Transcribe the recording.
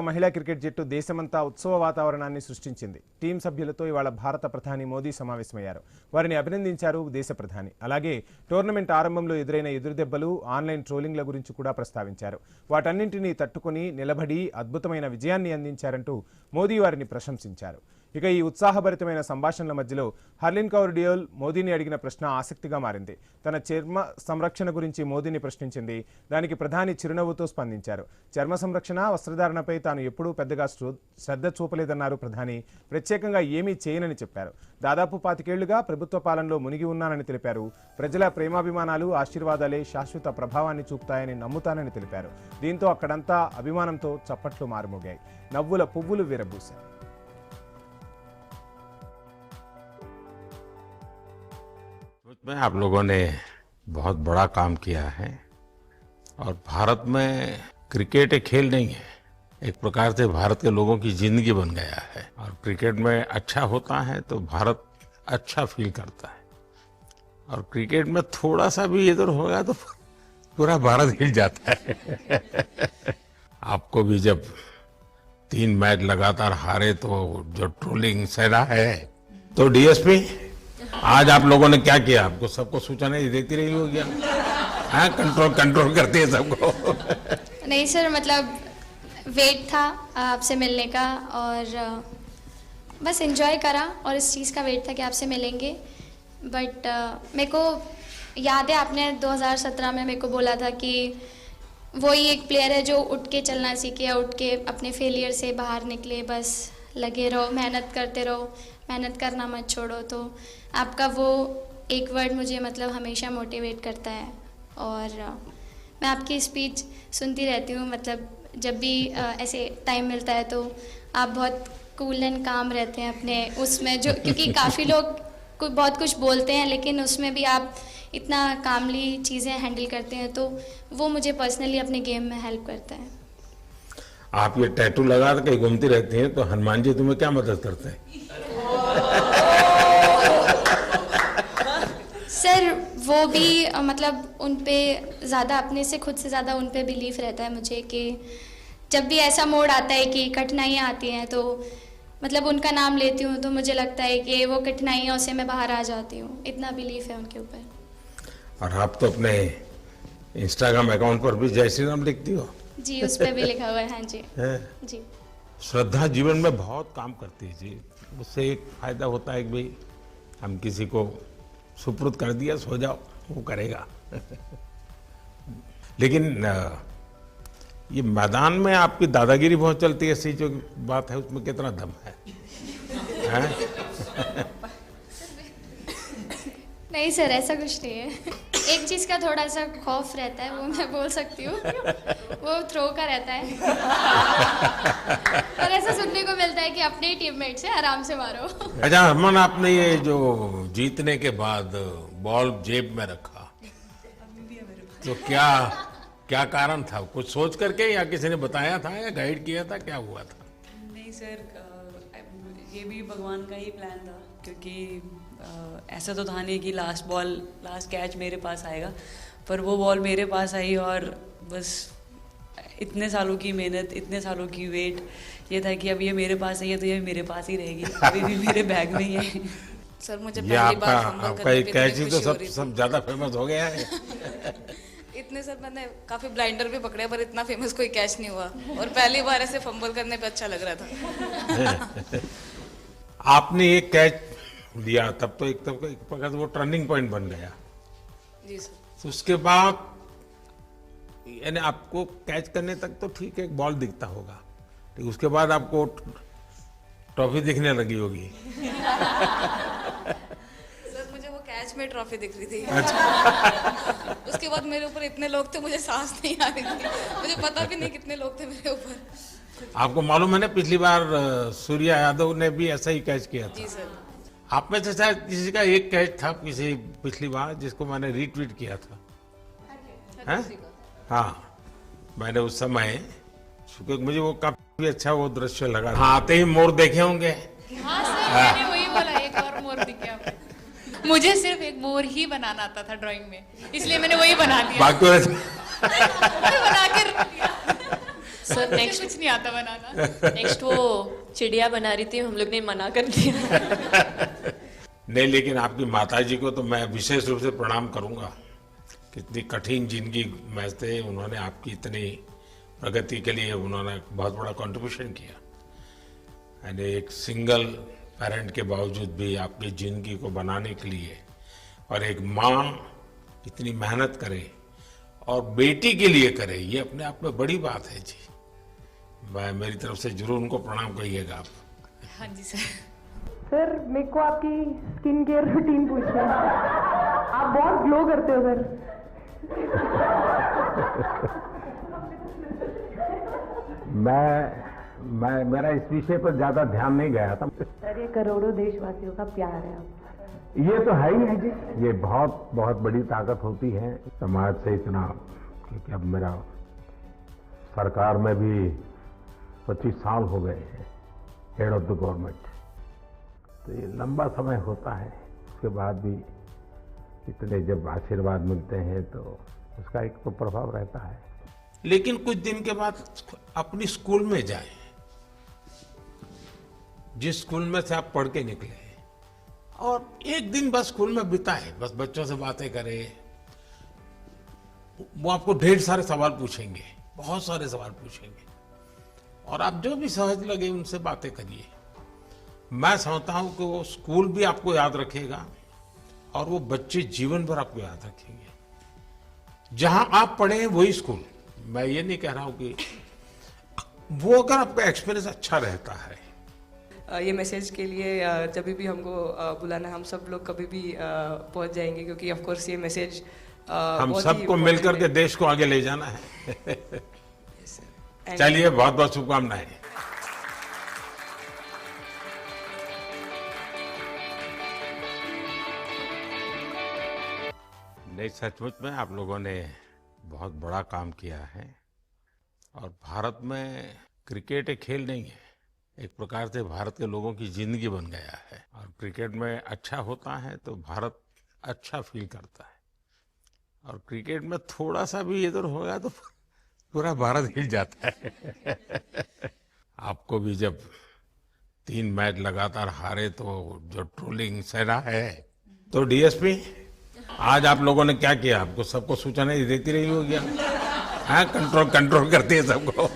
మహిళా క్రికెట్ జట్టు దేశమంతా ఉత్సవ వాతావరణాన్ని సృష్టించింది. టీం సభ్యులతో ఇవాళ భారత ప్రధాని మోదీ సమావేశమయ్యారు. వారిని అభినందించారు దేశ ప్రధాని. అలాగే టోర్నమెంట్ ఆరంభంలో ఎదురైన ఎదురుదెబ్బలు, ఆన్లైన్ ట్రోలింగ్ల గురించి కూడా ప్రస్తావించారు. వాటన్నింటినీ తట్టుకొని నిలబడి అద్భుతమైన విజయాన్ని అందించారంటూ మోదీ వారిని ప్రశంసించారు. ఇక ఈ ఉత్సాహభరితమైన సంభాషణల మధ్యలో హర్లిన్ కౌర్ డియోల్ మోదీని అడిగిన ప్రశ్న ఆసక్తిగా మారింది. తన చర్మ సంరక్షణ గురించి మోదీని ప్రశ్నించింది. దానికి ప్రధాని చిరునవ్వుతో స్పందించారు. చర్మ సంరక్షణ, వస్త్రధారణపై తాను ఎప్పుడూ పెద్దగా శ్రద్ధ చూపలేదన్నారు ప్రధాని. ప్రత్యేకంగా ఏమీ చేయనని చెప్పారు. దాదాపు 25 ఏళ్లుగా ప్రభుత్వ పాలనలో మునిగి ఉన్నానని తెలిపారు. ప్రజల ప్రేమాభిమానాలు, ఆశీర్వాదాలే శాశ్వత ప్రభావాన్ని చూపుతాయని నమ్ముతానని తెలిపారు. దీంతో అక్కడంతా అభిమానంతో చప్పట్లు మారుమోగాయి. నవ్వుల పువ్వులు విరబూశాయి. में आप लोगों ने बहुत बड़ा काम किया है और भारत में क्रिकेट एक खेल नहीं है, एक प्रकार से भारत के लोगों की जिंदगी बन गया है और क्रिकेट में अच्छा होता है तो भारत अच्छा फील करता है और क्रिकेट में थोड़ा सा भी इधर होगा तो पूरा भारत हिल जाता है। आपको भी जब 3 मैच लगातार हारे तो जो ट्रोलिंग सहना है, तो डीएसपी आज आप लोगों ने क्या किया? आपको सबको सूचना देती रही होगी, हाँ, कंट्रोल करती है सबको। नहीं सर, मतलब वेट था आपसे मिलने का और बस एंजॉय करा और इस चीज़ का वेट था कि आपसे मिलेंगे। बट मेरे को याद है आपने 2017 में मेरे को बोला था कि वही एक प्लेयर है जो उठ के चलना सीखे, उठ के अपने फेलियर से बाहर निकले, बस लगे रहो, मेहनत करते रहो, मेहनत करना मत छोड़ो। तो आपका वो एक वर्ड मुझे मतलब हमेशा मोटिवेट करता है और मैं आपकी स्पीच सुनती रहती हूँ। मतलब जब भी ऐसे टाइम मिलता है तो आप बहुत कूल एंड काम रहते हैं अपने उसमें, जो क्योंकि काफ़ी लोग बहुत कुछ बोलते हैं लेकिन उसमें भी आप इतना कामली चीज़ें हैंडल करते हैं, तो वो मुझे पर्सनली अपने गेम में हेल्प करता है। आप ये टैटू लगा के घूमती रहती हैं तो हनुमान जी तुम्हें क्या मदद करते हैं? सर वो भी मतलब उन पे ज़्यादा, अपने से खुद से ज़्यादा उन पे बिलीफ रहता है मुझे कि जब भी ऐसा मोड़ आता है कि कठिनाइयाँ आती हैं तो मतलब उनका नाम लेती हूँ तो मुझे लगता है कि वो कठिनाइयों से मैं बाहर आ जाती हूँ। इतना बिलीफ है उनके ऊपर। और आप तो अपने इंस्टाग्राम अकाउंट पर भी जय श्री राम लिखती हो? जी, उस पर भी लिखा हुआ है। हाँ जी जी। श्रद्धा जीवन में बहुत काम करती है जी। उससे एक फायदा होता है कि भाई हम किसी को सुपुर्द कर दिया, सो जाओ, वो करेगा। लेकिन ये मैदान में आपकी दादागिरी बहुत चलती है, ऐसी जो बात है उसमें कितना दम है? नहीं सर, ऐसा कुछ नहीं है। एक चीज़ का थोड़ा सा खौफ रहता है, वो मैं बोल सकती हूँ, वो थ्रो का रहता है। और ऐसा सुनने को मिलता है कि अपने ही टीममेट से आराम से मारो। अच्छा हरमन, आपने ये जो जीतने के बाद बॉल जेब में रखा, तो क्या कारण था? कुछ सोच करके या किसी ने बताया था या गाइड किया था, क्या हुआ था? नहीं सर, ये भी भगवान का ही प्लान था, क्योंकि ऐसा तो था नहीं कि लास्ट कैच मेरे पास आएगा, पर वो बॉल मेरे पास आई और बस इतने सालों की मेहनत, इतने सालों की वेट, ये था कि अब ये मेरे पास आई है तो ये मेरे पास ही रहेगी, अभी भी मेरे बैग में ही है। सर मुझे पहली बार आपका एक कैच ही तो सब ज्यादा फेमस हो गया है। इतने सर मैंने काफी ब्लाइंडर भी पकड़े पर इतना फेमस कोई कैच नहीं हुआ और पहली बार ऐसे फंबल करने पे अच्छा लग रहा था। आपने एक कैच लिया तब तो एक प्रकार वो टर्निंग पॉइंट बन गया। जी सर। तो उसके बाद यानी आपको कैच करने तक तो ठीक है, एक बॉल दिखता होगा, ठीक, उसके बाद आपको ट्रॉफी दिखने लगी होगी। सर मुझे वो कैच में ट्रॉफी दिख रही थी। अच्छा। उसके बाद मेरे ऊपर इतने लोग थे, मुझे सांस नहीं आ रही थी, मुझे पता भी नहीं कितने लोग थे मेरे ऊपर। आपको मालूम है ना, पिछली बार सूर्या यादव ने भी ऐसा ही कैच किया था। जी सर। आप में से शायद किसी का एक कैच था किसी पिछली बार जिसको मैंने रीट्वीट किया था, हैं? हाँ, मैंने उस समय, क्योंकि मुझे वो काफी अच्छा वो दृश्य लगा। हाँ, आते ही मोर देखे होंगे। हाँ सर, मैंने वही बोला, एक और मोर दिखा। मुझे सिर्फ एक मोर ही बनाना आता था ड्राइंग में, इसलिए मैंने वही बना दिया। बाकी बना के सर मुझे नेक्स्ट कुछ नहीं आता बनाना। नेक्स्ट वो चिड़िया बना रही थी, हम लोग ने मना कर दिया। नहीं, लेकिन आपकी माताजी को तो मैं विशेष रूप से प्रणाम करूंगा। कितनी कठिन जिंदगी में थे, उन्होंने आपकी इतनी प्रगति के लिए उन्होंने बहुत बड़ा कंट्रीब्यूशन किया। यानी एक सिंगल पेरेंट के बावजूद भी आपकी जिंदगी को बनाने के लिए, और एक माँ इतनी मेहनत करे और बेटी के लिए करे, ये अपने आप में बड़ी बात है जी। मैं मेरी तरफ से जरूर उनको प्रणाम कहिएगा आप। हाँ जी सर। सर मेरे को आपकी स्किन केयर रूटीन पूछना है। आप बहुत ग्लो करते हो सर। मैं मेरा इस विषय पर ज्यादा ध्यान नहीं गया था। सर ये करोड़ों देशवासियों का प्यार है आप। ये तो है ही है जी, ये बहुत बहुत बड़ी ताकत होती है समाज से इतना। क्योंकि अब मेरा सरकार में भी 25 साल हो गए हैं हेड ऑफ द गवर्नमेंट, तो ये लंबा समय होता है। उसके बाद भी इतने जब आशीर्वाद मिलते हैं तो उसका एक तो प्रभाव रहता है। लेकिन कुछ दिन के बाद अपनी स्कूल में जाएं, जिस स्कूल में से आप पढ़ के निकले, और एक दिन बस स्कूल में बिताए, बस बच्चों से बातें करें। वो आपको ढेर सारे सवाल पूछेंगे, बहुत सारे सवाल पूछेंगे, और आप जो भी सहज लगे उनसे बातें करिए। मैं समझता हूं कि वो स्कूल भी आपको याद रखेगा और वो बच्चे जीवन भर आपको याद रखेंगे। जहां आप पढ़े हैं वही स्कूल। मैं ये नहीं कह रहा हूं कि वो, अगर आपका एक्सपीरियंस अच्छा रहता है। ये मैसेज के लिए जब भी हमको बुलाना, हम सब लोग कभी भी पहुंच जाएंगे, क्योंकि ऑफ कोर्स ये मैसेज हम सबको मिलकर के देश को आगे ले जाना है। चलिए, बहुत बहुत शुभकामनाएं। नहीं, सचमुच में आप लोगों ने बहुत बड़ा काम किया है। और भारत में क्रिकेट एक खेल नहीं है, एक प्रकार से भारत के लोगों की जिंदगी बन गया है। और क्रिकेट में अच्छा होता है तो भारत अच्छा फील करता है, और क्रिकेट में थोड़ा सा भी इधर होगा तो पूरा भारत हिल जाता है। आपको भी जब 3 मैच लगातार हारे तो जो ट्रोलिंग सहना है, तो डीएसपी आज आप लोगों ने क्या किया? आपको सबको सूचना देती रही होगी, हाँ, कंट्रोल करती है सबको।